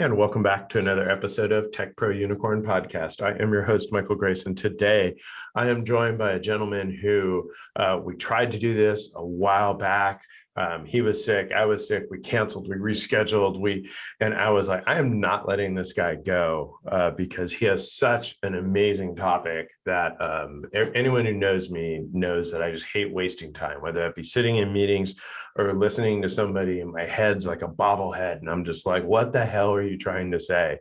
And welcome back to another episode of Tech Pro Unicorn Podcast. I am your host, Michael Grayson. Today, I am joined by a gentleman who we tried to do this a while back. He was sick. I was sick. We canceled. We rescheduled. And I was like, I am not letting this guy go because he has such an amazing topic that anyone who knows me knows that I just hate wasting time, whether that be sitting in meetings or listening to somebody and my head's like a bobblehead. And I'm just like, what the hell are you trying to say?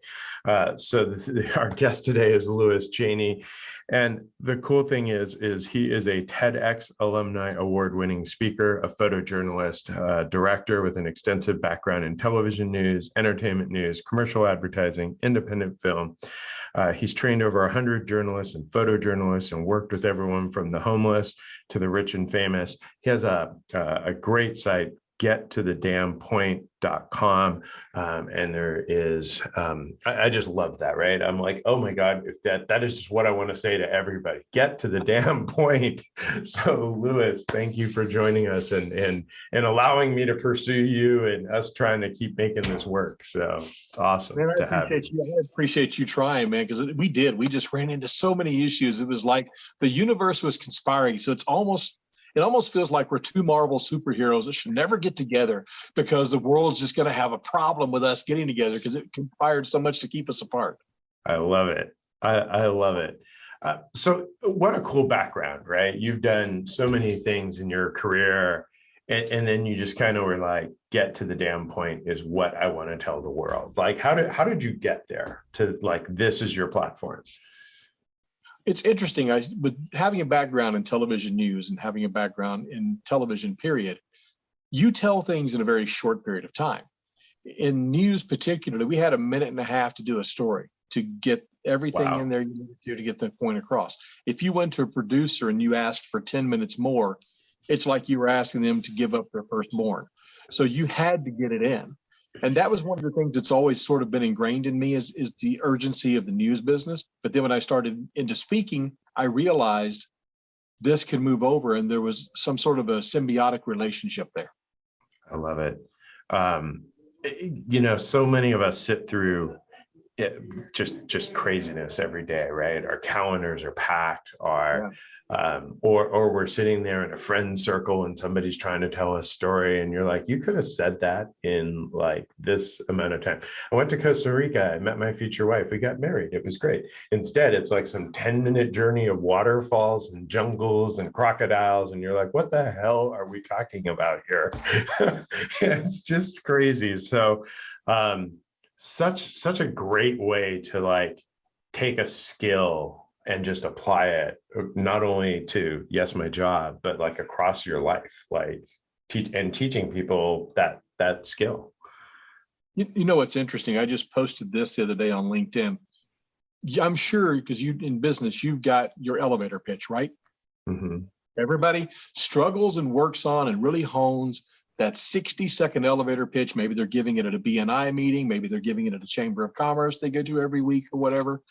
So our guest today is Chaney. And the cool thing is he is a TEDX Alumni award-winning speaker, a photojournalist, director with an extensive background in television news, entertainment news, commercial advertising, independent film. He's trained over 100 journalists and photojournalists and worked with everyone from the homeless to the rich and famous. He has a great site, gettothedamnpoint.com. And there is, I just love that, right? I'm like, oh my God, if that is just what I want to say to everybody, get to the damn point. So Lewis, thank you for joining us and allowing me to pursue you and us trying to keep making this work. So it's awesome. Man, I appreciate you trying, man, because we just ran into so many issues. It was like the universe was conspiring. So it almost feels like we're two Marvel superheroes that should never get together because the world's just going to have a problem with us getting together because it conspired so much to keep us apart. I love it. I love it. So what a cool background, right? You've done so many things in your career and then you just kind of were like, get to the damn point is what I want to tell the world. Like, how did you get there to like, this is your platform? It's interesting. With having a background in television news and having a background in television, period, you tell things in a very short period of time. In news particularly, we had a minute and a half to do a story to get everything in there you needed to get the point across. If you went to a producer and you asked for 10 minutes more, it's like you were asking them to give up their firstborn. So you had to get it in. And that was one of the things that's always sort of been ingrained in me is the urgency of the news business. But then when I started into speaking, I realized this could move over and there was some sort of a symbiotic relationship there. I love it. So many of us sit through just craziness every day, right? Our calendars are packed, or we're sitting there in a friend circle and somebody's trying to tell a story and you're like, you could have said that in like this amount of time. I went to Costa Rica. I met my future wife. We got married. It was great. Instead, it's like some 10-minute journey of waterfalls and jungles and crocodiles. And you're like, what the hell are we talking about here? It's just crazy. So, such a great way to like take a skill and just apply it not only to my job, but like across your life, like teaching people that skill. You know what's interesting? I just posted this the other day on LinkedIn. I'm sure because you in business, you've got your elevator pitch, right? Mm-hmm. Everybody struggles and works on and really hones that 60-second elevator pitch. Maybe they're giving it at a BNI meeting. Maybe they're giving it at a Chamber of Commerce they go to every week or whatever.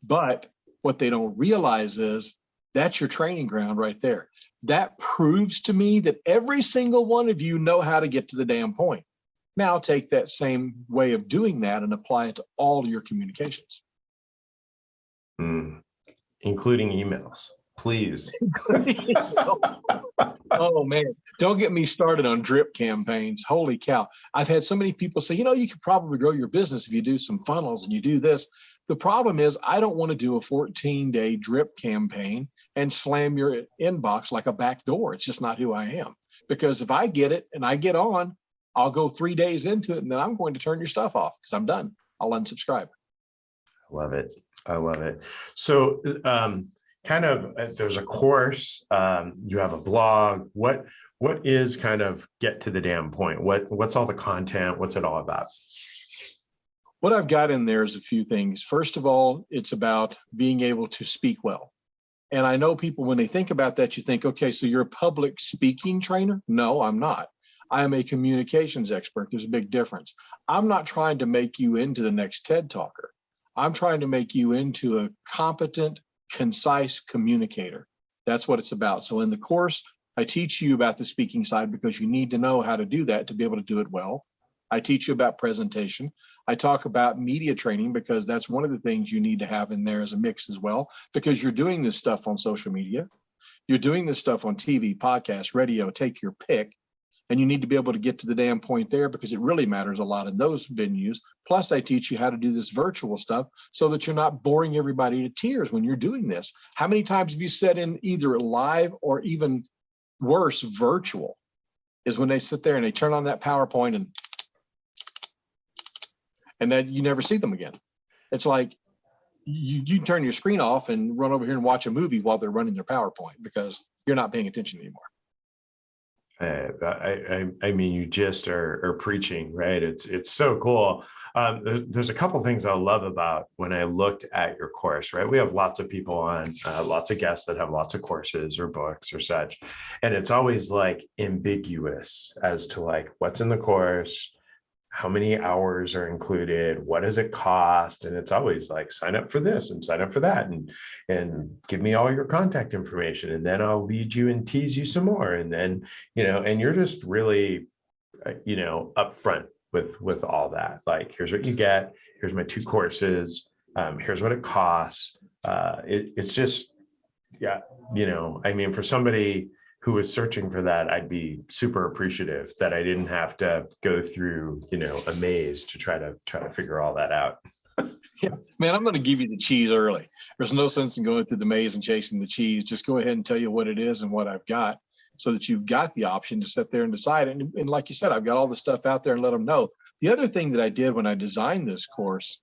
But what they don't realize is that's your training ground right there. That proves to me that every single one of you know how to get to the damn point. Now take that same way of doing that and apply it to all your communications. Including emails, please. Oh man, don't get me started on drip campaigns. Holy cow. I've had so many people say, you could probably grow your business if you do some funnels and you do this. The problem is I don't want to do a 14-day drip campaign and slam your inbox like a back door. It's just not who I am. Because if I get it and I get on, I'll go 3 days into it and then I'm going to turn your stuff off because I'm done. I'll unsubscribe. I love it. So there's a course, you have a blog. What is kind of get to the damn point? What's all the content? What's it all about? What I've got in there is a few things. First of all, it's about being able to speak well. And I know people, when they think about that, you think, okay, so you're a public speaking trainer? No, I'm not. I am a communications expert. There's a big difference. I'm not trying to make you into the next TED Talker. I'm trying to make you into a competent, concise communicator. That's what it's about. So in the course, I teach you about the speaking side because you need to know how to do that to be able to do it well. I teach you about presentation. I talk about media training because that's one of the things you need to have in there as a mix as well, because you're doing this stuff on social media. You're doing this stuff on TV, podcast, radio, take your pick. And you need to be able to get to the damn point there because it really matters a lot in those venues. Plus, I teach you how to do this virtual stuff so that you're not boring everybody to tears when you're doing this. How many times have you said in either live or even worse, virtual, is when they sit there and they turn on that PowerPoint and then you never see them again. It's like you turn your screen off and run over here and watch a movie while they're running their PowerPoint because you're not paying attention anymore. I mean, you just are preaching, right? It's so cool. There's a couple things I love about when I looked at your course, right? We have lots of people on, lots of guests that have lots of courses or books or such. And it's always like ambiguous as to like what's in the course, how many hours are included, what does it cost? And it's always like, sign up for this and sign up for that and give me all your contact information. And then I'll lead you and tease you some more. And then, and you're just really, upfront with all that. Like, here's what you get. Here's my 2 courses. Here's what it costs. It's just, yeah, I mean, for somebody who was searching for that, I'd be super appreciative that I didn't have to go through, a maze to try to figure all that out. Yeah, man, I'm going to give you the cheese early. There's no sense in going through the maze and chasing the cheese. Just go ahead and tell you what it is and what I've got so that you've got the option to sit there and decide. And like you said, I've got all the stuff out there and let them know. The other thing that I did when I designed this course,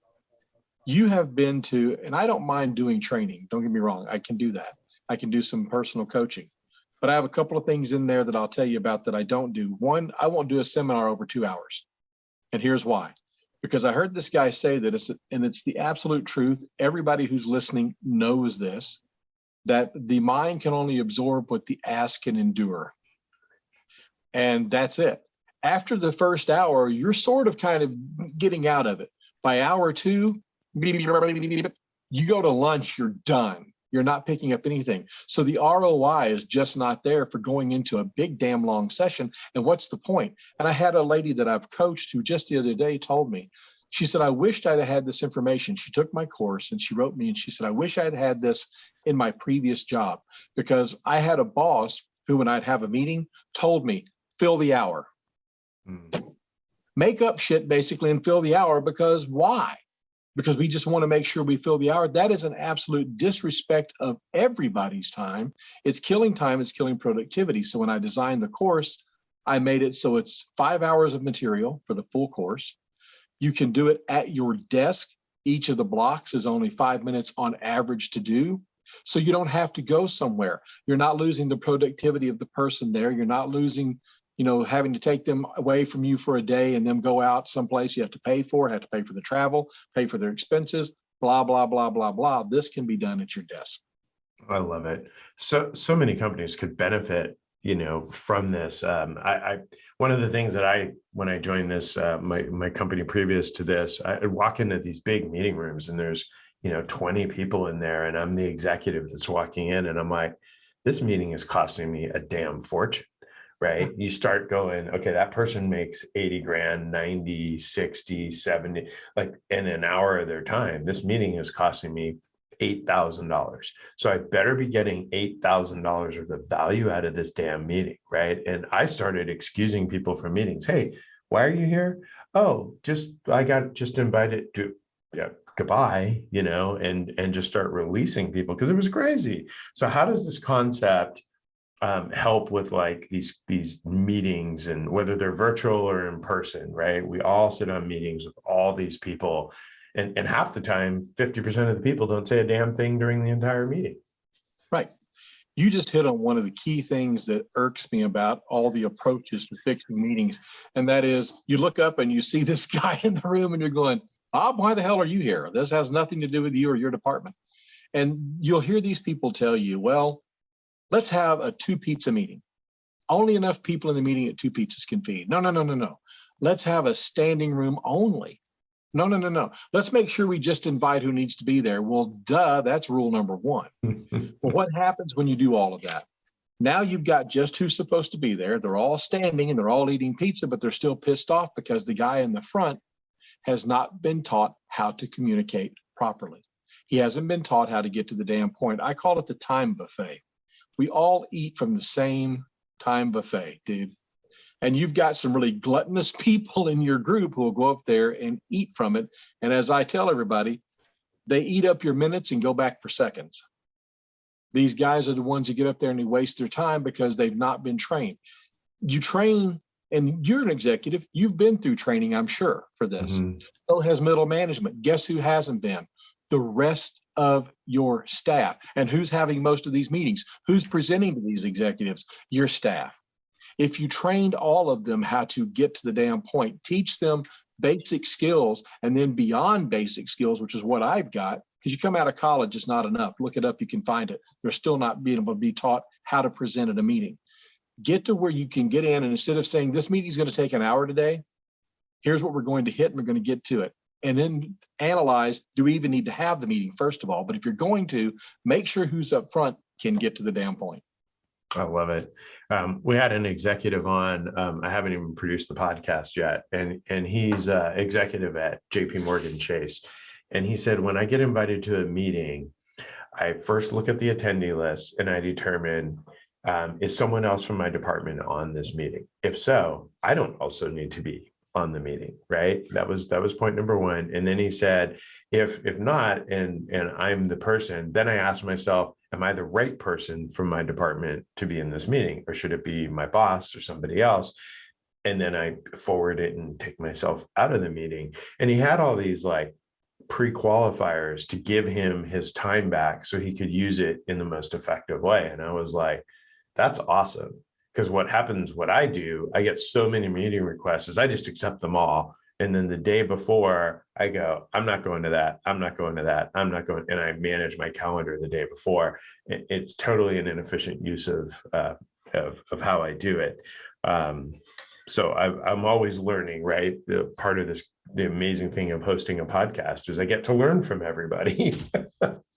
you have been to, and I don't mind doing training. Don't get me wrong. I can do that. I can do some personal coaching. But I have a couple of things in there that I'll tell you about that I don't do. One, I won't do a seminar over 2 hours. And here's why. Because I heard this guy say that, it's the absolute truth. Everybody who's listening knows this, that the mind can only absorb what the ass can endure. And that's it. After the first hour, you're sort of kind of getting out of it. By hour 2, you go to lunch, you're done. You're not picking up anything. So the ROI is just not there for going into a big damn long session. And what's the point? And I had a lady that I've coached who just the other day told me, she said, I wished I'd had this information. She took my course and she wrote me and she said, I wish I'd had this in my previous job because I had a boss who, when I'd have a meeting, told me, fill the hour. Make up shit basically and fill the hour because why? Because we just want to make sure we fill the hour. That is an absolute disrespect of everybody's time. It's killing time, it's killing productivity. So when I designed the course, I made it so it's 5 hours of material for the full course. You can do it at your desk. Each of the blocks is only 5 minutes on average to do. So you don't have to go somewhere. You're not losing the productivity of the person there. You're not losing, having to take them away from you for a day and them go out someplace you have to pay for the travel, pay for their expenses, blah, blah, blah, blah, blah. This can be done at your desk. I love it. So many companies could benefit, from this. One of the things that when I joined this, my company previous to this, I walk into these big meeting rooms and there's, 20 people in there and I'm the executive that's walking in and I'm like, this meeting is costing me a damn fortune. Right? You start going, okay, that person makes 80 grand, 90, 60, 70, like in an hour of their time. This meeting is costing me $8,000. So I better be getting $8,000 worth of value out of this damn meeting, right? And I started excusing people from meetings. Hey, why are you here? Oh, I got just invited to, yeah, goodbye, and just start releasing people because it was crazy. So how does this concept help with like these meetings, and whether they're virtual or in person, right? We all sit on meetings with all these people, and half the time, 50% of the people don't say a damn thing during the entire meeting. Right. You just hit on one of the key things that irks me about all the approaches to fixing meetings. And that is, you look up and you see this guy in the room and you're going, Bob, why the hell are you here? This has nothing to do with you or your department. And you'll hear these people tell you, well, let's have a 2 pizza meeting. Only enough people in the meeting at 2 pizzas can feed. No. Let's have a standing room only. No. Let's make sure we just invite who needs to be there. Well, duh, that's rule number 1. Well, what happens when you do all of that? Now you've got just who's supposed to be there. They're all standing and they're all eating pizza, but they're still pissed off because the guy in the front has not been taught how to communicate properly. He hasn't been taught how to get to the damn point. I call it the time buffet. We all eat from the same time buffet, dude. And you've got some really gluttonous people in your group who will go up there and eat from it. And as I tell everybody, they eat up your minutes and go back for seconds. These guys are the ones who get up there and they waste their time because they've not been trained. You train, and you're an executive, you've been through training, I'm sure, for this. Mm-hmm. So has middle management. Guess who hasn't been? The rest of your staff. And who's having most of these meetings? Who's presenting to these executives? Your staff. If you trained all of them how to get to the damn point, teach them basic skills, and then beyond basic skills, which is what I've got, because you come out of college, it's not enough. Look it up, you can find it. They're still not being able to be taught how to present at a meeting. Get to where you can get in, and instead of saying this meeting is going to take an hour today, here's what we're going to hit and we're going to get to it. And then analyze, do we even need to have the meeting, first of all? But if you're going to, make sure who's up front can get to the damn point. I love it. We had an executive on, I haven't even produced the podcast yet, and he's executive at JP Morgan Chase. And he said, when I get invited to a meeting, I first look at the attendee list and I determine, is someone else from my department on this meeting? If so, I don't also need to be on the meeting, right? That was point number one. And then he said, if not, and I'm the person, then I ask myself, am I the right person from my department to be in this meeting, or should it be my boss or somebody else? And then I forward it and take myself out of the meeting. And he had all these like pre-qualifiers to give him his time back so he could use it in the most effective way. And I was like, that's awesome. Because what happens, what I do, I get so many meeting requests is I just accept them all. And then the day before I go, I'm not going to that. I'm not going to that. I'm not going. And I manage my calendar the day before. It's totally an inefficient use of how I do it. So I'm always learning, right? The part of this, the amazing thing of hosting a podcast is I get to learn from everybody.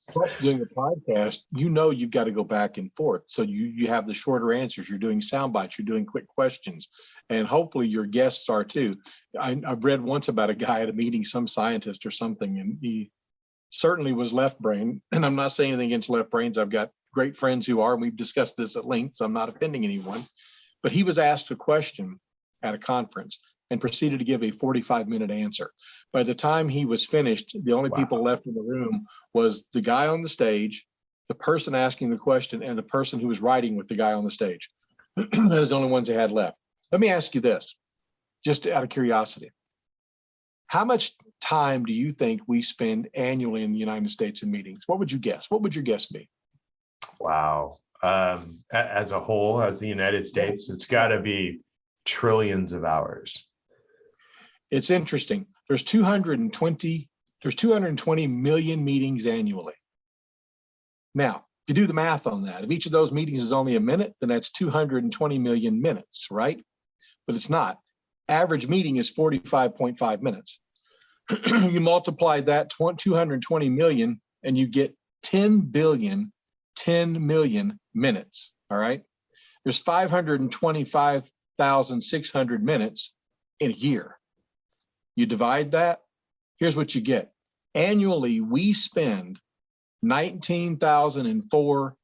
Plus, doing a podcast, you know you've got to go back and forth. So you have the shorter answers. You're doing sound bites. You're doing quick questions. And hopefully your guests are too. I've read once about a guy at a meeting, some scientist or something, and he certainly was left brain. And I'm not saying anything against left brains. I've got great friends who are, and we've discussed this at length, so I'm not offending anyone. But he was asked a question at a conference and proceeded to give a 45-minute answer. By the time he was finished, the only people left in the room was the guy on the stage, the person asking the question, and the person who was writing with the guy on the stage. Those are the only ones they had left. Let me ask you this, just out of curiosity. How much time do you think we spend annually in the United States in meetings? What would you guess? What would your guess be? Wow. As a whole, as the United States, it's got to be trillions of hours. It's interesting. There's 220 million meetings annually. Now, if you do the math on that, if each of those meetings is only a minute, then that's 220 million minutes, right? But it's not. Average meeting is 45.5 minutes. You multiply that 220 million and you get 10 million minutes, all right? There's 525,600 minutes in a year. You divide that, here's what you get. Annually, we spend 19,004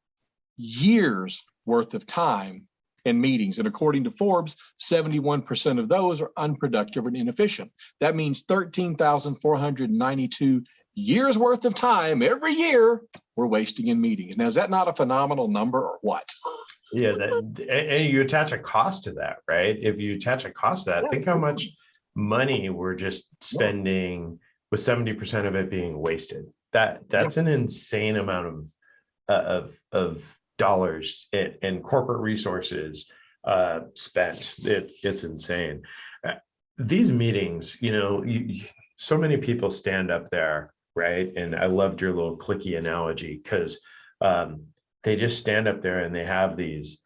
years worth of time in meetings. And according to Forbes, 71% of those are unproductive and inefficient. That means 13,492 years worth of time every year we're wasting in meetings. Now, is that not a phenomenal number or what? Yeah, and you attach a cost to that, right? If you attach a cost to that, think how much money we're just spending with 70% of it being wasted. That's an insane amount of dollars and corporate resources spent. It's insane. These meetings, so many people stand up there, right? And I loved your little clicky analogy because they just stand up there and they have these.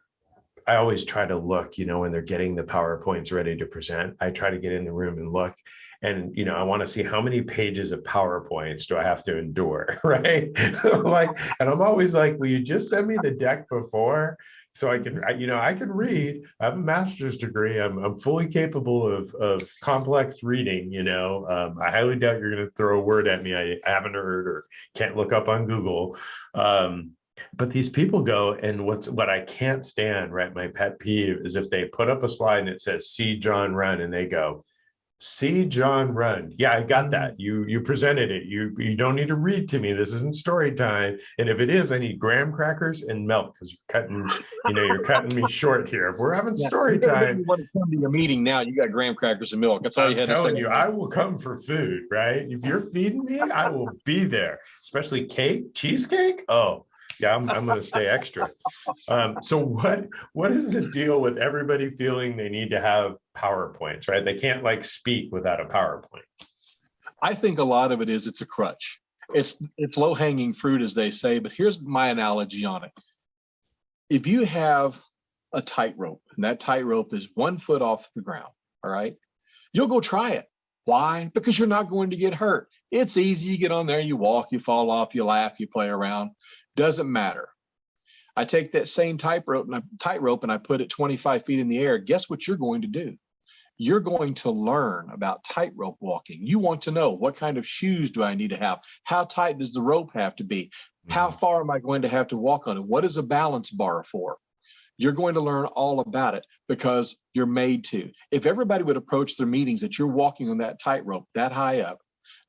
I always try to look, when they're getting the PowerPoints ready to present, I try to get in the room and look. And, I want to see how many pages of PowerPoints do I have to endure, right? And I'm always like, will you just send me the deck before? So I can, I can read. I have a master's degree. I'm fully capable of complex reading. I highly doubt you're going to throw a word at me I haven't heard or can't look up on Google. But these people go, and what I can't stand, right? My pet peeve is if they put up a slide and it says "See John run," and they go, "See John run." Yeah, I got that. You presented it. You don't need to read to me. This isn't story time. And if it is, I need graham crackers and milk because you're cutting me short here. If we're having Yeah, story you're gonna make time, me want to come to your meeting now. You got graham crackers and milk. That's all you I'm had to say. telling you, I will come for food, right? If you're feeding me, I will be there. Especially cake, cheesecake. Oh, yeah, I'm going to stay extra. So what is the deal with everybody feeling they need to have PowerPoints, right? They can't speak without a PowerPoint. I think a lot of it is it's a crutch. It's low hanging fruit, as they say. But here's my analogy on it. If you have a tightrope, and that tightrope is 1 foot off the ground, all right, you'll go try it. Why? Because you're not going to get hurt. It's easy. You get on there, you walk, you fall off, you laugh, you play around. Doesn't matter. I take that same tightrope and I put it 25 feet in the air. Guess what you're going to do? You're going to learn about tightrope walking. You want to know, what kind of shoes do I need to have? How tight does the rope have to be? How far am I going to have to walk on it? What is a balance bar for? You're going to learn all about it because you're made to. If everybody would approach their meetings that you're walking on that tightrope that high up,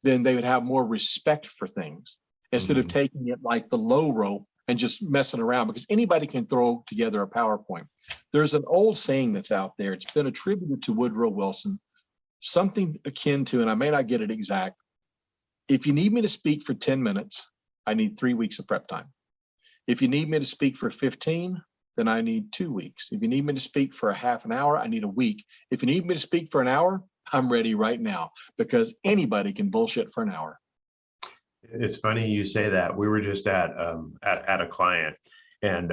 then they would have more respect for things instead of taking it like the low rope and just messing around, because anybody can throw together a PowerPoint. There's an old saying that's out there. It's been attributed to Woodrow Wilson, something akin to, and I may not get it exact, if you need me to speak for 10 minutes, I need 3 weeks of prep time. If you need me to speak for 15, then I need 2 weeks. If you need me to speak for a half an hour, I need a week. If you need me to speak for an hour, I'm ready right now, because anybody can bullshit for an hour. It's funny you say that. We were just at a client, and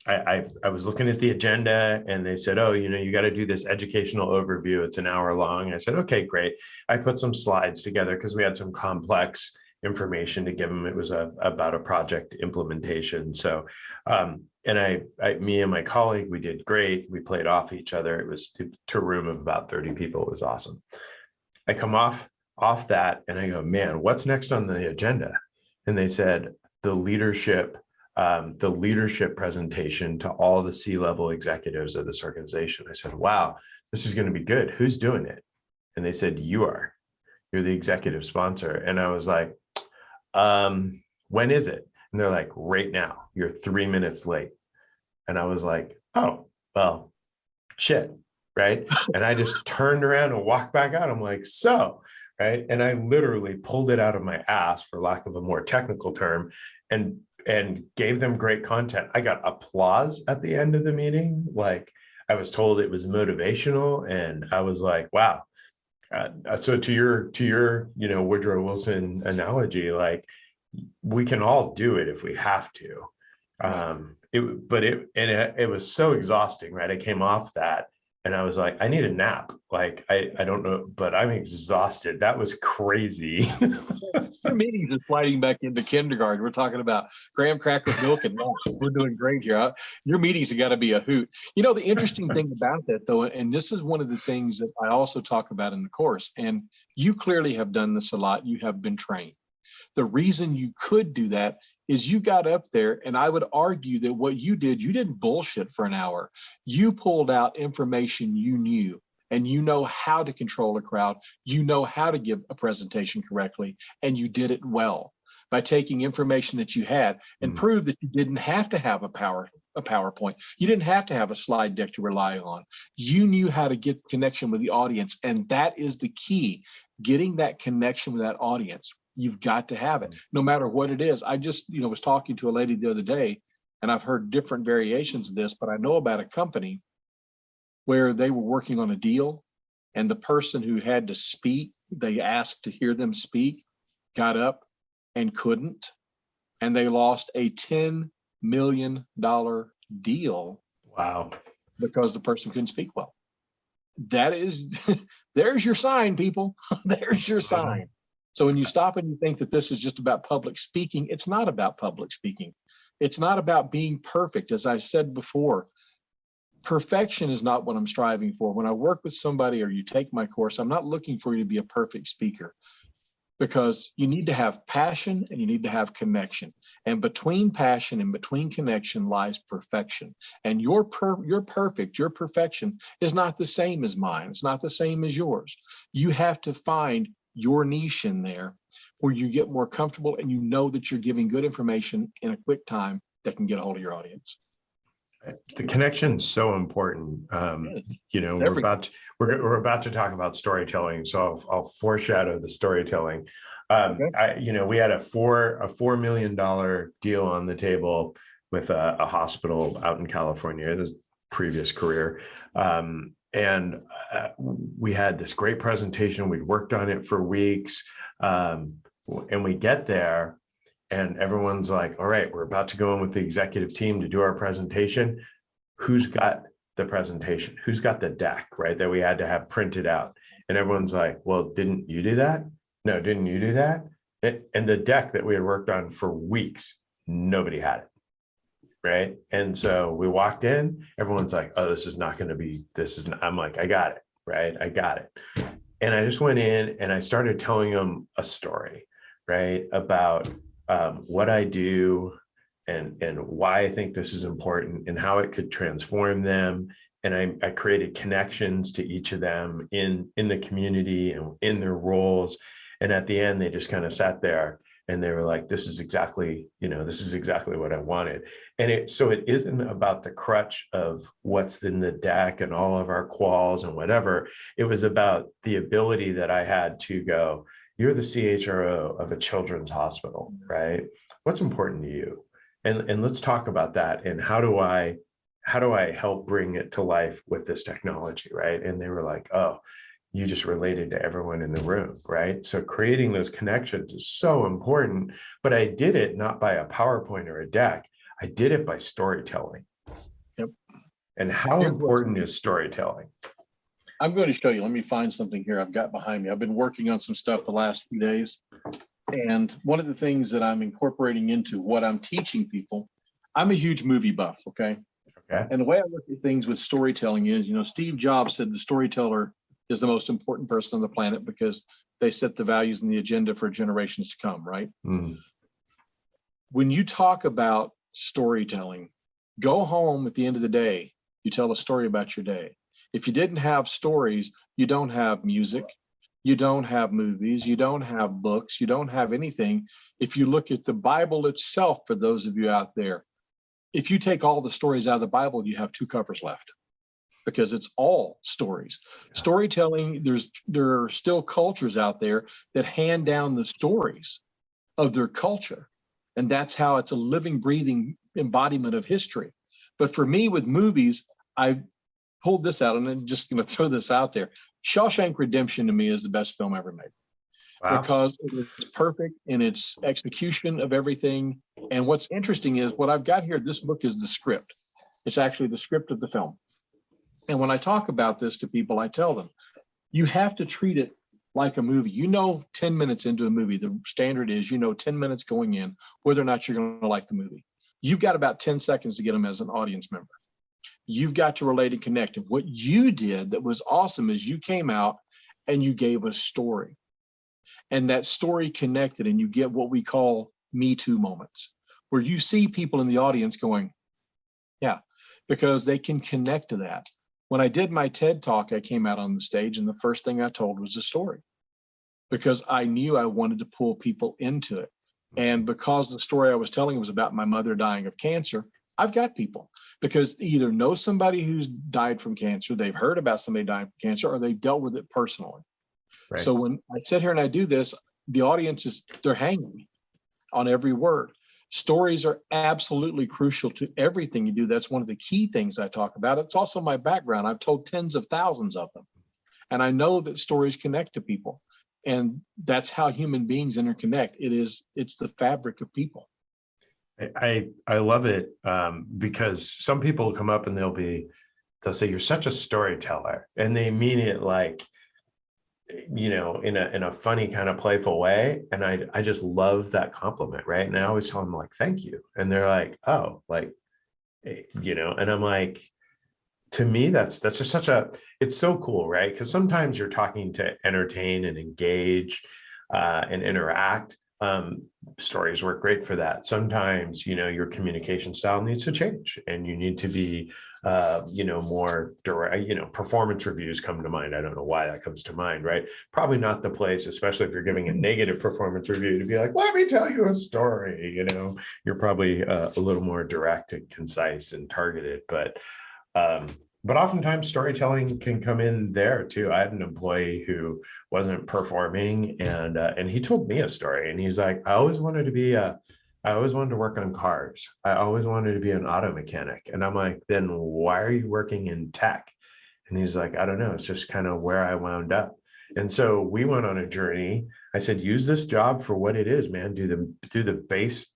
I was looking at the agenda, and they said, "Oh, you got to do this educational overview. It's an hour long." I said, "Okay, great." I put some slides together because we had some complex information to give them. It was about a project implementation. So, and me and my colleague, we did great. We played off each other. It was to a room of about 30 people. It was awesome. I come off that and I go, "Man, what's next on the agenda?" And they said, the leadership presentation to all the C-level executives of this organization. I said, "Wow, this is going to be good. Who's doing it?" And they said, "You're the executive sponsor." And I was like, "When is it?" And they're like, "Right now. You're 3 minutes late." And I was like, "Oh, well, shit." Right. And I just turned around and walked back out. I'm like, "So," right. And I literally pulled it out of my ass, for lack of a more technical term, and gave them great content. I got applause at the end of the meeting. I was told it was motivational, and I was like, wow. So to your Woodrow Wilson analogy, we can all do it if we have to. It was so exhausting, right? I came off that and I was like, I need a nap. I don't know, but I'm exhausted. That was crazy. Your meetings are sliding back into kindergarten. We're talking about graham crackers, milk, and milk. We're doing great here. Your meetings have got to be a hoot. The interesting thing about that, though, and this is one of the things that I also talk about in the course, and you clearly have done this a lot. You have been trained. The reason you could do that is you got up there, and I would argue that what you did, you didn't bullshit for an hour. You pulled out information you knew, and you know how to control a crowd. You know how to give a presentation correctly, and you did it well by taking information that you had and prove that you didn't have to have a PowerPoint. You didn't have to have a slide deck to rely on. You knew how to get connection with the audience, and that is the key, getting that connection with that audience. You've got to have it, no matter what it is. I just, was talking to a lady the other day, and I've heard different variations of this, but I know about a company where they were working on a deal, and the person who had to speak, they asked to hear them speak, got up and couldn't, and they lost a $10 million deal. Wow. Because the person couldn't speak well. That is, there's your sign, people. There's your sign. So when you stop and you think that this is just about public speaking, it's not about public speaking. It's not about being perfect. As I said before, perfection is not what I'm striving for. When I work with somebody or you take my course, I'm not looking for you to be a perfect speaker, because you need to have passion and you need to have connection. And between passion and between connection lies perfection. And your perfection is not the same as mine. It's not the same as yours. You have to find your niche in there where you get more comfortable and you know that you're giving good information in a quick time that can get a hold of your audience. The connection is so important. We're about to talk about storytelling, so I'll foreshadow the storytelling. We had a $4 million deal on the table with a hospital out in California in his previous career, and we had this great presentation. We'd worked on it for weeks, and we get there. And everyone's like, all right, we're about to go in with the executive team to do our presentation. Who's got the presentation? Who's got the deck, right, that we had to have printed out? And everyone's like, well, didn't you do that? No, didn't you do that? And the deck that we had worked on for weeks, nobody had it, right? And so we walked in, everyone's like, oh, this is not going to be, I'm like, I got it, right? I got it. And I just went in and I started telling them a story, right, about what I do and why I think this is important and how it could transform them. And I created connections to each of them in the community and in their roles. And at the end, they just kind of sat there and they were like, this is exactly what I wanted. And so it isn't about the crutch of what's in the deck and all of our quals and whatever. It was about the ability that I had to go, you're the CHRO of a children's hospital, right? What's important to you? And let's talk about that. And how do I help bring it to life with this technology, right? And they were like, oh, you just related to everyone in the room, right? So creating those connections is so important. But I did it not by a PowerPoint or a deck. I did it by storytelling. Yep. And how important is storytelling? I'm going to show you. Let me find something here I've got behind me. I've been working on some stuff the last few days. And one of the things that I'm incorporating into what I'm teaching people, I'm a huge movie buff, okay? And the way I look at things with storytelling is, Steve Jobs said the storyteller is the most important person on the planet because they set the values and the agenda for generations to come, right? Mm. When you talk about storytelling, go home at the end of the day, you tell a story about your day. If you didn't have stories, you don't have music, you don't have movies, you don't have books, you don't have anything. If you look at the Bible itself, for those of you out there, if you take all the stories out of the Bible, you have 2 covers left because it's all stories. Yeah. Storytelling, there are still cultures out there that hand down the stories of their culture. And that's how it's a living, breathing embodiment of history. But for me with movies, I pulled this out and I'm just going to throw this out there. Shawshank Redemption to me is the best film ever made. Wow. Because it's perfect in its execution of everything. And what's interesting is what I've got here, this book is the script. It's actually the script of the film. And when I talk about this to people, I tell them, you have to treat it like a movie. 10 minutes into a movie, the standard is, 10 minutes going in, whether or not you're going to like the movie. You've got about 10 seconds to get them as an audience member. You've got to relate and connect. And what you did that was awesome is you came out and you gave a story. And that story connected, and you get what we call Me Too moments, where you see people in the audience going, yeah, because they can connect to that. When I did my TED Talk, I came out on the stage, and the first thing I told was a story, because I knew I wanted to pull people into it. And because the story I was telling was about my mother dying of cancer, I've got people because they either know somebody who's died from cancer, they've heard about somebody dying from cancer, or they've dealt with it personally. Right. So when I sit here and I do this, the audience they're hanging on every word. Stories are absolutely crucial to everything you do. That's one of the key things I talk about. It's also my background. I've told tens of thousands of them. And I know that stories connect to people. And that's how human beings interconnect. It's the fabric of people. I love it because some people come up and they'll say, you're such a storyteller. And they mean it like in a funny kind of playful way. And I just love that compliment, right? And I always tell them like, thank you. And they're like, oh, like, and I'm like, to me, that's just it's so cool, right? Because sometimes you're talking to entertain and engage and interact. Stories work great for that. Sometimes, your communication style needs to change and you need to be, more direct. Performance reviews come to mind. I don't know why that comes to mind, right? Probably not the place, especially if you're giving a negative performance review, to be like, let me tell you a story. You're probably a little more direct and concise and targeted, but oftentimes storytelling can come in there too. I had an employee who wasn't performing, and he told me a story, and he's like, I always wanted to work on cars. I always wanted to be an auto mechanic. And I'm like, then why are you working in tech? And he's like, I don't know. It's just kind of where I wound up. And so we went on a journey. I said, use this job for what it is, man. Do the base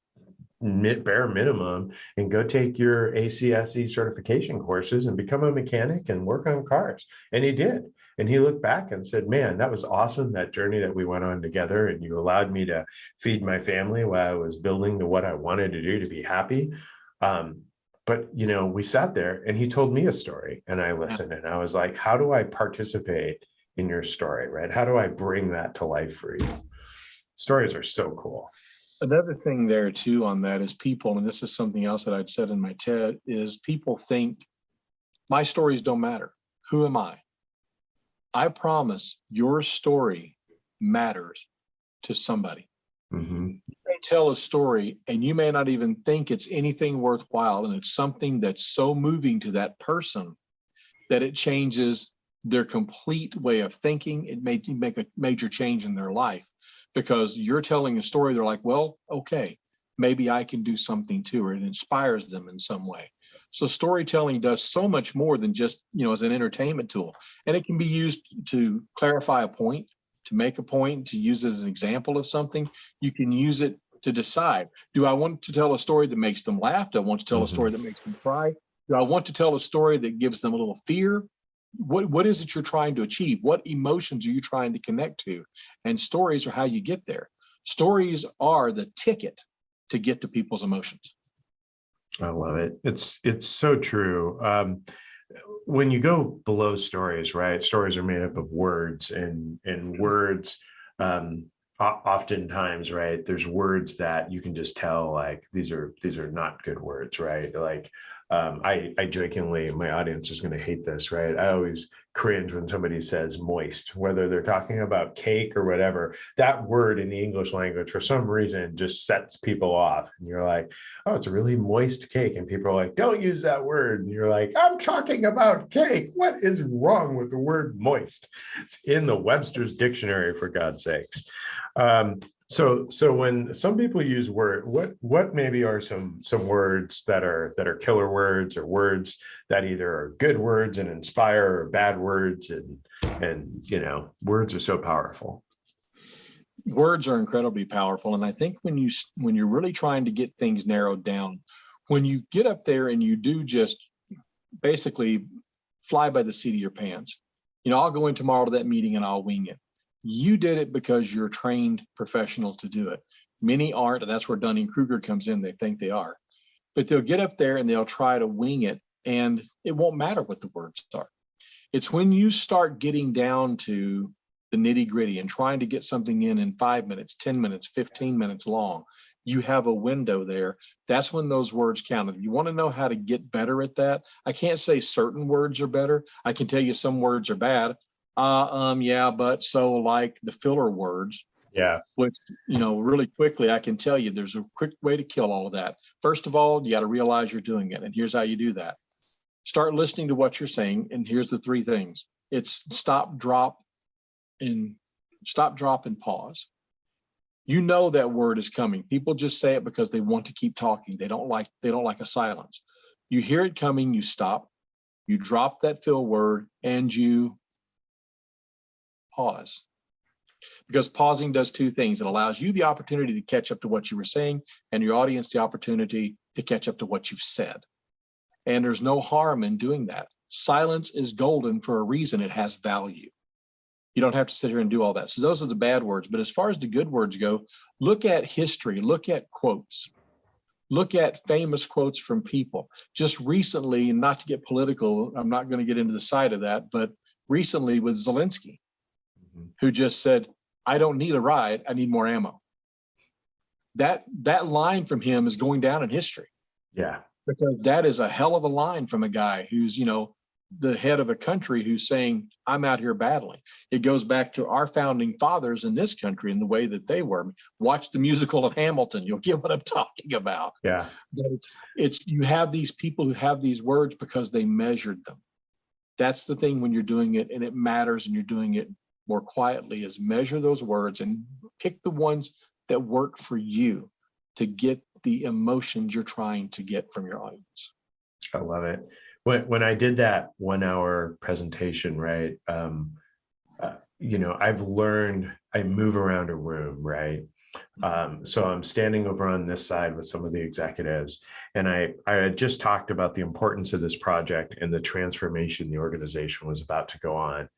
bare minimum and go take your ACSE certification courses and become a mechanic and work on cars. And he did. And he looked back and said, man, that was awesome, that journey that we went on together. And you allowed me to feed my family while I was building to what I wanted to do to be happy. But, we sat there and he told me a story and I listened and I was like, how do I participate in your story, right? How do I bring that to life for you? Stories are so cool. Another thing there too on that is people, and this is something else that I'd said in my TED, is people think my stories don't matter. Who am I? I promise your story matters to somebody. Mm-hmm. You may tell a story and you may not even think it's anything worthwhile, and it's something that's so moving to that person that it changes their complete way of thinking. It may make a major change in their life because you're telling a story. They're like, well, okay, maybe I can do something too, or it inspires them in some way. So storytelling does so much more than just, as an entertainment tool. And it can be used to clarify a point, to make a point, to use as an example of something. You can use it to decide, do I want to tell a story that makes them laugh? Do I want to tell a story that makes them cry? Do I want to tell a story that gives them a little fear? What is it you're trying to achieve? What emotions are you trying to connect to? And stories are how you get there. Stories are the ticket to get to people's emotions. I love it. It's so true. When you go below stories, right? Stories are made up of words, and words, oftentimes, right? There's words that you can just tell, like these are not good words, right? Like I jokingly, my audience is going to hate this, right? I always cringe when somebody says moist, whether they're talking about cake or whatever. That word in the English language, for some reason, just sets people off. And you're like, oh, it's a really moist cake. And people are like, don't use that word. And you're like, I'm talking about cake. What is wrong with the word moist? It's in the Webster's dictionary, for God's sakes. So when some people use word, what maybe are some words that are killer words, or words that either are good words and inspire, or bad words, and words are so powerful. Words are incredibly powerful, and I think when you're really trying to get things narrowed down, when you get up there and you do just basically fly by the seat of your pants, I'll go in tomorrow to that meeting and I'll wing it. You did it because you're a trained professional to do it. Many aren't, and that's where Dunning-Kruger comes in. They think they are. But they'll get up there and they'll try to wing it, and it won't matter what the words are. It's when you start getting down to the nitty-gritty and trying to get something in 5 minutes, 10 minutes, 15 minutes long, you have a window there. That's when those words count. If you want to know how to get better at that, I can't say certain words are better. I can tell you some words are bad. Yeah, but so, like the filler words. Yeah. Which, really quickly, I can tell you there's a quick way to kill all of that. First of all, you got to realize you're doing it. And here's how you do that. Start listening to what you're saying. And here's the three things. It's stop, drop, and pause. You know that word is coming. People just say it because they want to keep talking. They don't like a silence. You hear it coming, you stop, you drop that fill word, and you pause. Because pausing does two things. It allows you the opportunity to catch up to what you were saying, and your audience the opportunity to catch up to what you've said. And there's no harm in doing that. Silence is golden for a reason. It has value. You don't have to sit here and do all that. So those are the bad words. But as far as the good words go, look at history, look at quotes, look at famous quotes from people. Just recently, not to get political, I'm not going to get into the side of that, but recently with Zelensky, who just said, I don't need a ride, I need more ammo. That line from him is going down in history. Yeah. Because that is a hell of a line from a guy who's, the head of a country who's saying, I'm out here battling. It goes back to our founding fathers in this country and the way that they were. Watch the musical of Hamilton. You'll get what I'm talking about. Yeah. But you have these people who have these words because they measured them. That's the thing when you're doing it and it matters and you're doing it more quietly, is measure those words and pick the ones that work for you to get the emotions you're trying to get from your audience. I love it. When I did that 1 hour presentation, right, I've learned, I move around a room, right? So I'm standing over on this side with some of the executives, and I had just talked about the importance of this project and the transformation the organization was about to go on.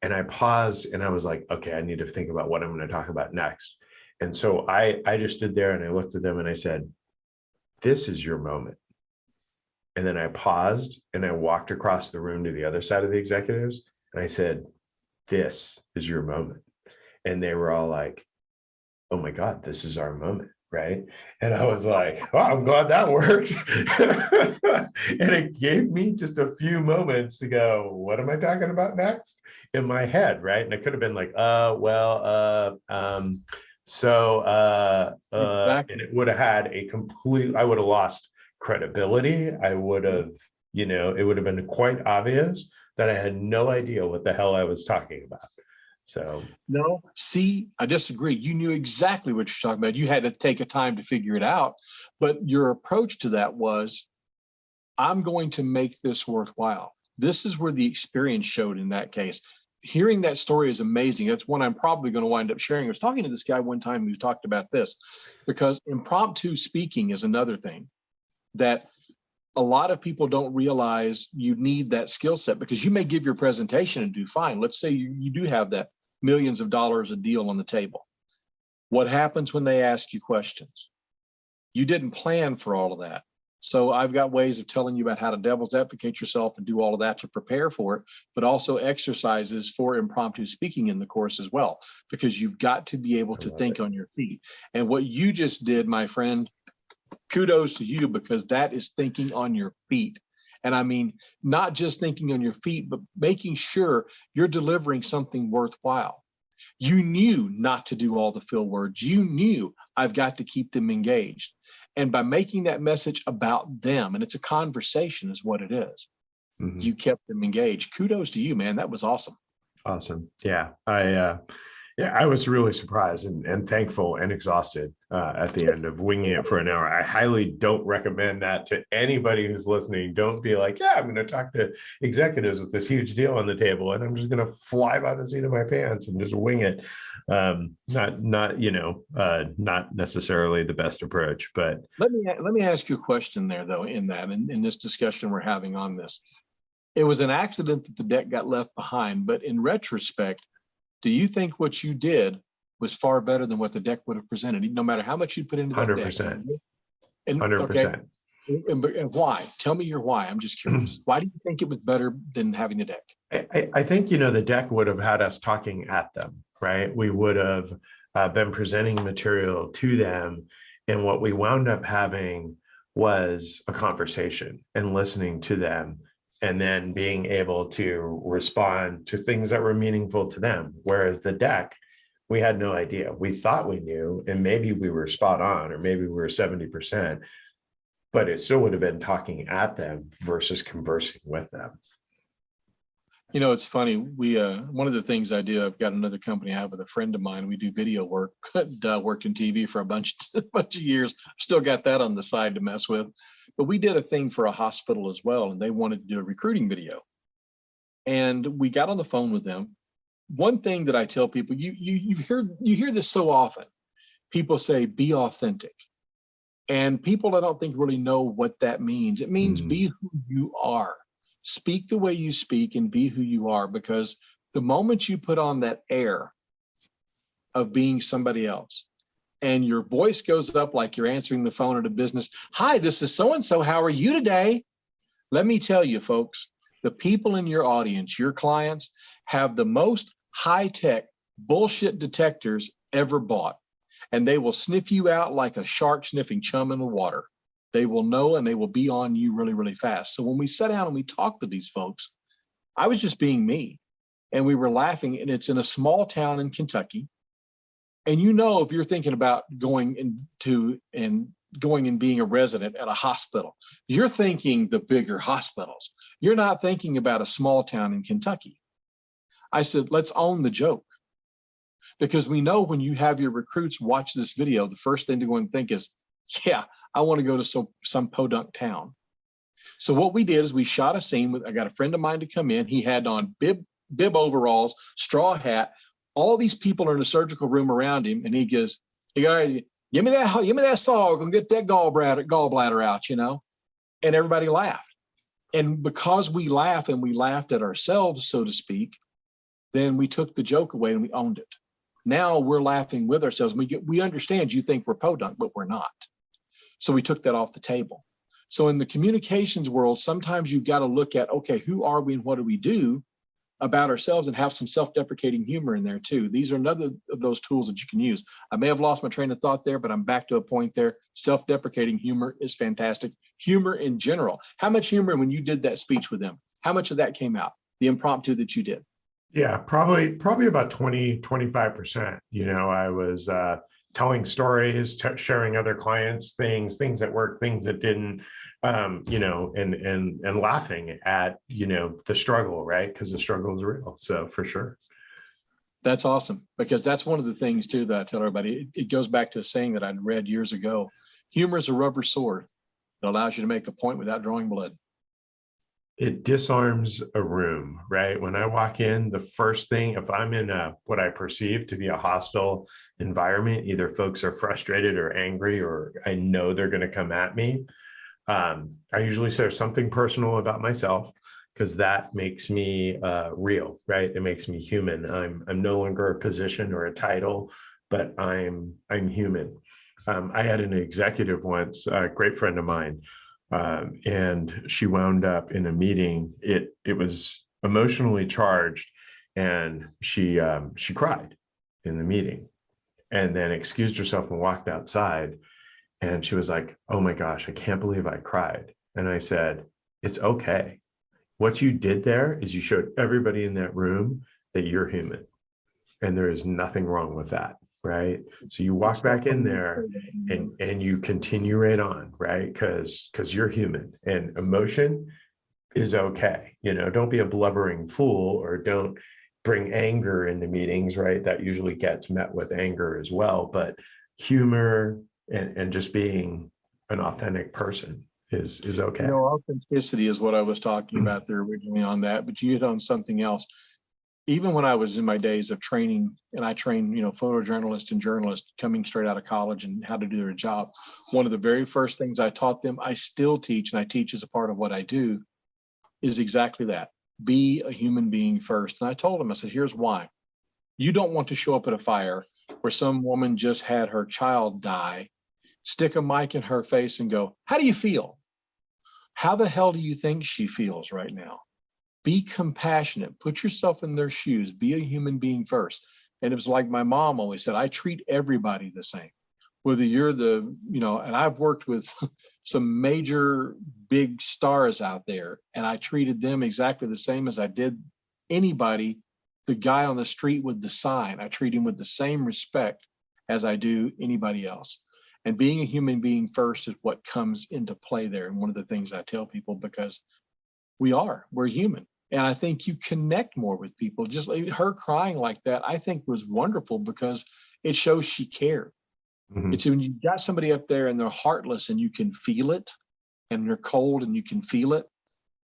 And I paused and I was like, okay, I need to think about what I'm going to talk about next. And so I just stood there and I looked at them and I said, this is your moment. And then I paused and I walked across the room to the other side of the executives and I said, this is your moment. And they were all like, oh my God, this is our moment, right? And I was like, oh, I'm glad that worked. And it gave me just a few moments to go, what am I talking about next in my head, right? And it could have been like, Exactly. and it would have had I would have lost credibility. I would have, it would have been quite obvious that I had no idea what the hell I was talking about. So no, see, I disagree. You knew exactly what you're talking about. You had to take a time to figure it out. But your approach to that was, I'm going to make this worthwhile. This is where the experience showed in that case. Hearing that story is amazing. That's one I'm probably going to wind up sharing. I was talking to this guy one time who talked about this, because impromptu speaking is another thing that a lot of people don't realize you need that skill set, because you may give your presentation and do fine. Let's say you do have that millions of dollars a deal on the table. What happens when they ask you questions? You didn't plan for all of that. So I've got ways of telling you about how to devil's advocate yourself and do all of that to prepare for it, but also exercises for impromptu speaking in the course as well, because you've got to be able to think on your feet. And what you just did, my friend, kudos to you, because that is thinking on your feet. And I mean, not just thinking on your feet, but making sure you're delivering something worthwhile. You knew not to do all the fill words. You knew I've got to keep them engaged. And by making that message about them, and it's a conversation is what it is, you kept them engaged. Kudos to you, man. That was awesome. Awesome. Yeah. I was really surprised and thankful and exhausted at the end of winging it for an hour. I highly don't recommend that to anybody who's listening. Don't be like, yeah, I'm going to talk to executives with this huge deal on the table, and I'm just going to fly by the seat of my pants and just wing it. Not necessarily the best approach. But let me ask you a question there, though. In this discussion we're having on this, it was an accident that the deck got left behind. But in retrospect, do you think what you did was far better than what the deck would have presented, no matter how much you put into that 100%. deck? And 100%. Okay, and why? Tell me your why. I'm just curious. Why do you think it was better than having the deck? I think, the deck would have had us talking at them, right? We would have been presenting material to them. And what we wound up having was a conversation and listening to them, and then being able to respond to things that were meaningful to them. Whereas the deck, we had no idea. We thought we knew, and maybe we were spot on, or maybe we were 70%, but it still would have been talking at them versus conversing with them. It's funny. We one of the things I do, I've got another company I have with a friend of mine. We do video work. Worked in TV for a bunch of years. Still got that on the side to mess with. But we did a thing for a hospital as well, and they wanted to do a recruiting video. And we got on the phone with them. One thing that I tell people, you hear this so often. People say, be authentic. And people I don't think really know what that means. It means be who you are. Speak the way you speak and be who you are, because The moment you put on that air of being somebody else, and your voice goes up like you're answering the phone at a business. Hi, this is so-and-so. How are you today? Let me tell you, folks, the people in your audience, your clients, have the most high-tech bullshit detectors ever bought. And they will sniff you out like a shark sniffing chum in the water. They will know, and they will be on you really, really fast. So when we sat down and we talked to these folks, I was just being me. And we were laughing, and it's in a small town in Kentucky. And if you're thinking about going and being a resident at a hospital, you're thinking the bigger hospitals. You're not thinking about a small town in Kentucky. I said, let's own the joke. Because we know when you have your recruits watch this video, the first thing to go and think is, yeah, I want to go to some podunk town. So what we did is we shot a scene I got a friend of mine to come in. He had on bib overalls, straw hat. All these people are in a surgical room around him, and he goes, "Hey guys, give me that saw. We're gonna get that gallbladder out, And everybody laughed. And because we laugh and we laughed at ourselves, so to speak, then we took the joke away and we owned it. Now we're laughing with ourselves. We understand you think we're podunk, but we're not. So we took that off the table. So in the communications world, sometimes you've got to look at, okay, who are we and what do we do about ourselves, and have some self-deprecating humor in there too. These are another of those tools that you can use. I may have lost my train of thought there, but I'm back to a point there. Self-deprecating humor is fantastic. Humor in general. How much humor when you did that speech with them? How much of that came out? The impromptu that you did? Yeah, probably about 25%. I was telling stories, sharing other clients, things that worked, things that didn't, and laughing at, the struggle, right? Because the struggle is real. So for sure. That's awesome, because that's one of the things too that I tell everybody. It goes back to a saying that I'd read years ago. Humor is a rubber sword that allows you to make a point without drawing blood. It disarms a room, right? When I walk in, the first thing, if I'm in what I perceive to be a hostile environment, either folks are frustrated or angry, or I know they're going to come at me, I usually say something personal about myself, because that makes me real, right? It makes me human. I'm no longer a position or a title, but I'm human. I had an executive once, a great friend of mine, and she wound up in a meeting. It was emotionally charged, and she cried in the meeting, and then excused herself and walked outside. And she was like, "Oh my gosh, I can't believe I cried." And I said, "It's okay. What you did there is you showed everybody in that room that you're human, and there is nothing wrong with that." Right. So you walk back in there and you continue right on, right? Because you're human, and emotion is okay. Don't be a blubbering fool, or don't bring anger into meetings, right? That usually gets met with anger as well. But humor and just being an authentic person is okay. Authenticity is what I was talking about there originally on that, but you hit on something else. Even when I was in my days of training, and I trained, photojournalists and journalists coming straight out of college and how to do their job, one of the very first things I taught them, I still teach, and I teach as a part of what I do, is exactly that. Be a human being first. And I told them, I said, here's why. You don't want to show up at a fire where some woman just had her child die, stick a mic in her face and go, "How do you feel?" How the hell do you think she feels right now? Be compassionate, put yourself in their shoes, be a human being first. And it was like my mom always said, I treat everybody the same, whether you're and I've worked with some major big stars out there, and I treated them exactly the same as I did anybody, the guy on the street with the sign. I treat him with the same respect as I do anybody else. And being a human being first is what comes into play there. And one of the things I tell people, because we're human. And I think you connect more with people. Just like her crying like that, I think was wonderful, because it shows she cared. Mm-hmm. It's when you got somebody up there and they're heartless and you can feel it, and they're cold and you can feel it,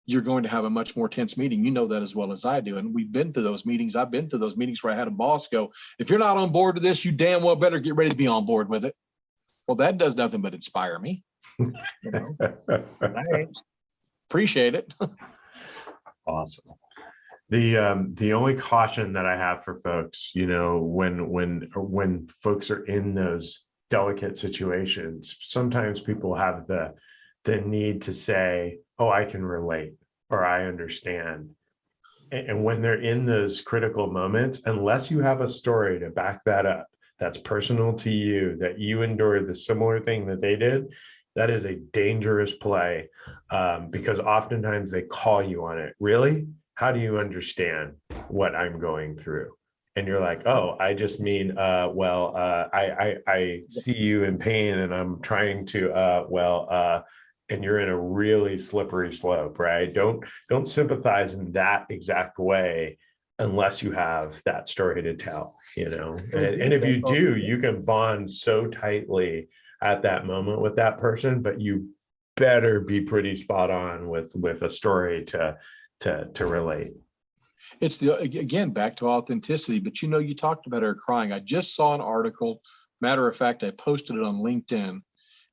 you're going to have a much more tense meeting. You know that as well as I do. And we've been to those meetings. I've been to those meetings where I had a boss go, "If you're not on board with this, you damn well better get ready to be on board with it." Well, that does nothing but inspire me. Thanks. Appreciate it. Awesome. The only caution that I have for folks, when folks are in those delicate situations, sometimes people have the need to say, "Oh, I can relate," or "I understand." And when they're in those critical moments, unless you have a story to back that up, that's personal to you, that you endured the similar thing that they did, that is a dangerous play, because oftentimes they call you on it. Really? How do you understand what I'm going through? And you're like, "Oh, I just mean, I see you in pain, and I'm trying to, and you're in a really slippery slope, right? Don't sympathize in that exact way unless you have that story to tell, and if you do, you can bond so tightly at that moment with that person, but you better be pretty spot on with a story to relate. It's again, back to authenticity, but you talked about her crying. I just saw an article. Matter of fact, I posted it on LinkedIn,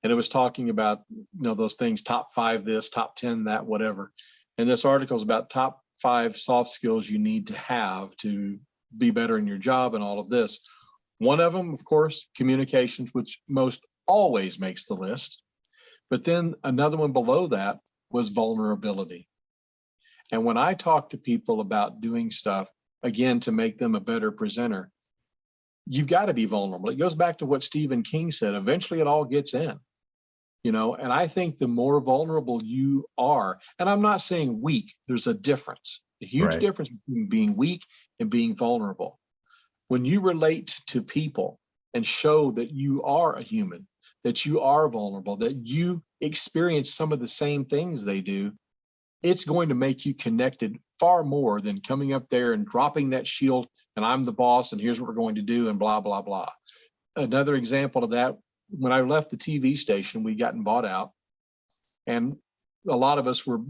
and it was talking about, those things, top 5 this, top 10 that, whatever. And this article is about top 5 soft skills you need to have to be better in your job and all of this. One of them, of course, communications, which most always makes the list. But then another one below that was vulnerability. And when I talk to people about doing stuff, again, to make them a better presenter, you've got to be vulnerable. It goes back to what Stephen King said. Eventually it all gets in, and I think the more vulnerable you are, and I'm not saying weak, there's a difference, a huge difference between being weak and being vulnerable. When you relate to people and show that you are a human, that you are vulnerable, that you experience some of the same things they do, it's going to make you connected far more than coming up there and dropping that shield and I'm the boss and here's what we're going to do and blah, blah, blah. Another example of that, when I left the TV station, we'd gotten bought out, and a lot of us were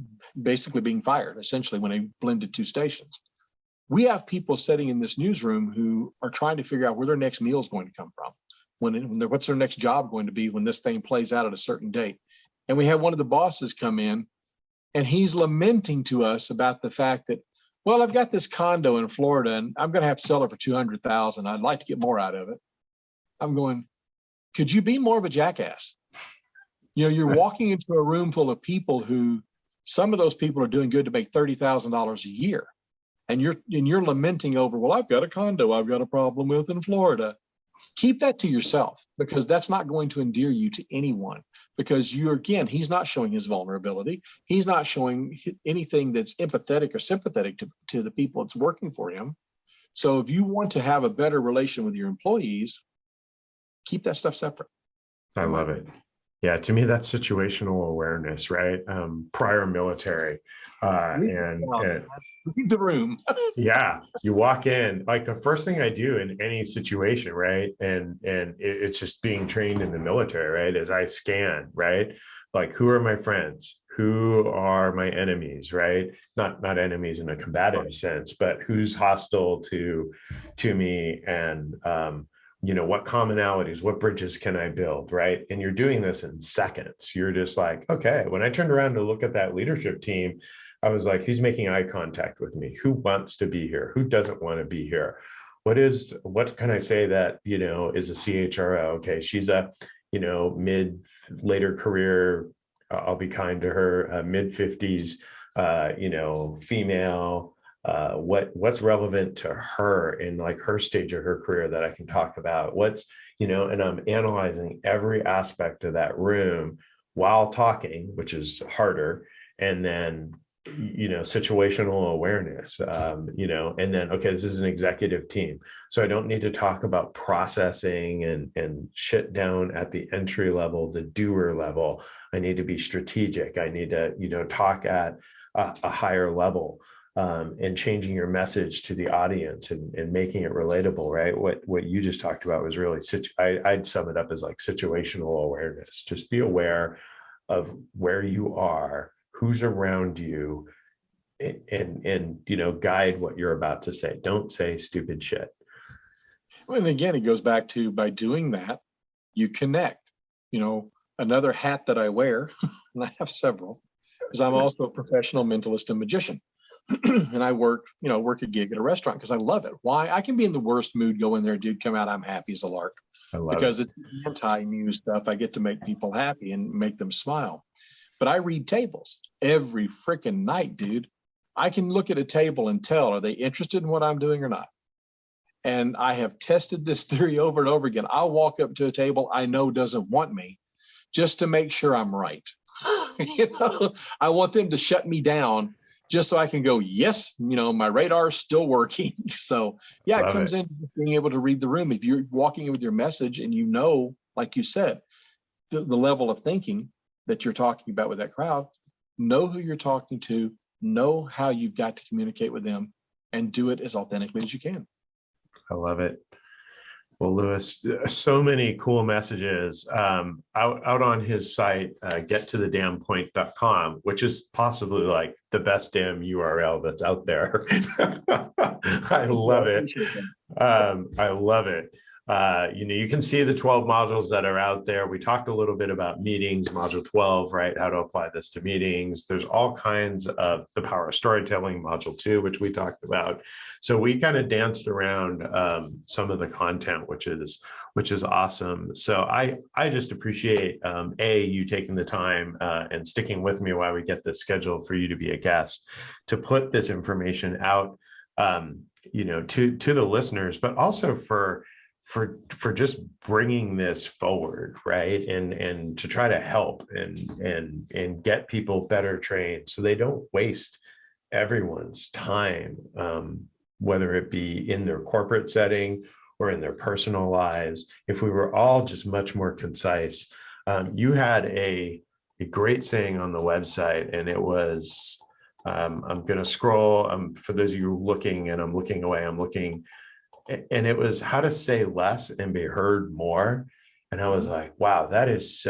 basically being fired, essentially, when they blended 2 stations. We have people sitting in this newsroom who are trying to figure out where their next meal is going to come from, what's their next job going to be when this thing plays out at a certain date. And we had one of the bosses come in, and he's lamenting to us about the fact that, well, I've got this condo in Florida, and I'm going to have to sell it for $200,000. I'd like to get more out of it. I'm going, could you be more of a jackass? You're walking into a room full of people who, some of those people are doing good to make $30,000 a year. And you're lamenting over, well, I've got a condo I've got a problem with in Florida. Keep that to yourself, because that's not going to endear you to anyone, because he's not showing his vulnerability. He's not showing anything that's empathetic or sympathetic to the people that's working for him. So if you want to have a better relation with your employees, keep that stuff separate. I love it. Yeah, to me, that's situational awareness, right? Prior military. And read the room. Yeah, you walk in, like the first thing I do in any situation, right? And it's just being trained in the military, right? Is I scan, right? Like, who are my friends? Who are my enemies, right? Not enemies in a combative sense, but who's hostile to me, and what commonalities, what bridges can I build, right? And you're doing this in seconds. You're just like, okay. When I turned around to look at that leadership team, I was like, who's making eye contact with me? Who wants to be here? Who doesn't want to be here? What can I say that, is a CHRO? Okay, she's a, later career, I'll be kind to her, mid-50s, female. What's relevant to her in like her stage of her career that I can talk about? And I'm analyzing every aspect of that room while talking, which is harder. And then situational awareness, and then, okay, this is an executive team. So I don't need to talk about processing and shit down at the entry level, the doer level. I need to be strategic. I need to, talk at a higher level, and changing your message to the audience and making it relatable, right? What you just talked about was really, I'd sum it up as like situational awareness. Just be aware of where you are, who's around you, and guide what you're about to say. Don't say stupid shit. Well, and again, it goes back to, by doing that, you connect. Another hat that I wear, and I have several, is I'm also a professional mentalist and magician. and I work a gig at a restaurant because I love it. Why? I can be in the worst mood, go in there, dude, come out, I'm happy as a lark. I love Because it. it's anti-news stuff. I get to make people happy and make them smile. But I read tables every freaking night, dude. I can look at a table and tell, are they interested in what I'm doing or not? And I have tested this theory over and over again. I'll walk up to a table I know doesn't want me just to make sure I'm right. I want them to shut me down just so I can go, yes, my radar is still working. So yeah, it comes in being able to read the room. If you're walking in with your message and like you said, the level of thinking that you're talking about with that crowd, know who you're talking to, know how you've got to communicate with them, and do it as authentically as you can. I love it. Well, Lewis, so many cool messages out on his site, gettothedamnpoint.com, which is possibly like the best damn URL that's out there. I love it. I love it. You can see the 12 modules that are out there. We talked a little bit about meetings, module 12, right? How to apply this to meetings. There's all kinds of the power of storytelling, module 2, which we talked about. So we kind of danced around some of the content, which is awesome. So I just appreciate you taking the time and sticking with me while we get this scheduled for you to be a guest, to put this information out, to the listeners, but also for just bringing this forward, right? And to try to help and get people better trained so they don't waste everyone's time, whether it be in their corporate setting or in their personal lives. If we were all just much more concise. You had a great saying on the website, and it was, I'm going to scroll, for those of you looking, and I'm looking away, and it was how to say less and be heard more. And I was like, wow, that is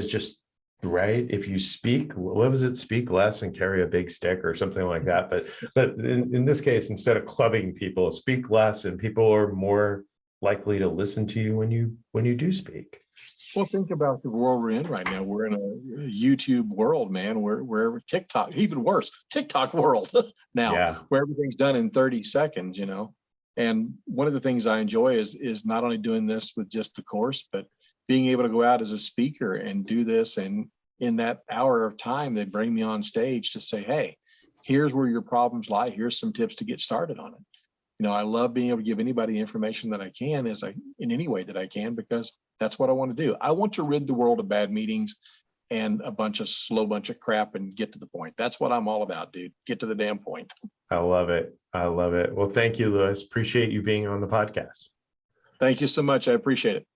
just right. If you speak, what was it? Speak less and carry a big stick or something like that. But in this case, instead of clubbing people, speak less, and people are more likely to listen to you when you do speak. Well, think about the world we're in right now. We're in a YouTube world, man. We're TikTok, even worse, TikTok world now, where everything's done in 30 seconds, And one of the things I enjoy is not only doing this with just the course, but being able to go out as a speaker and do this. And in that hour of time, they bring me on stage to say, hey, here's where your problems lie. Here's some tips to get started on it. I love being able to give anybody the information that I can in any way that I can, because that's what I want to do. I want to rid the world of bad meetings and a bunch of crap and get to the point. That's what I'm all about, dude. Get to the damn point. I love it. I love it. Well, thank you, Lewis. Appreciate you being on the podcast. Thank you so much. I appreciate it.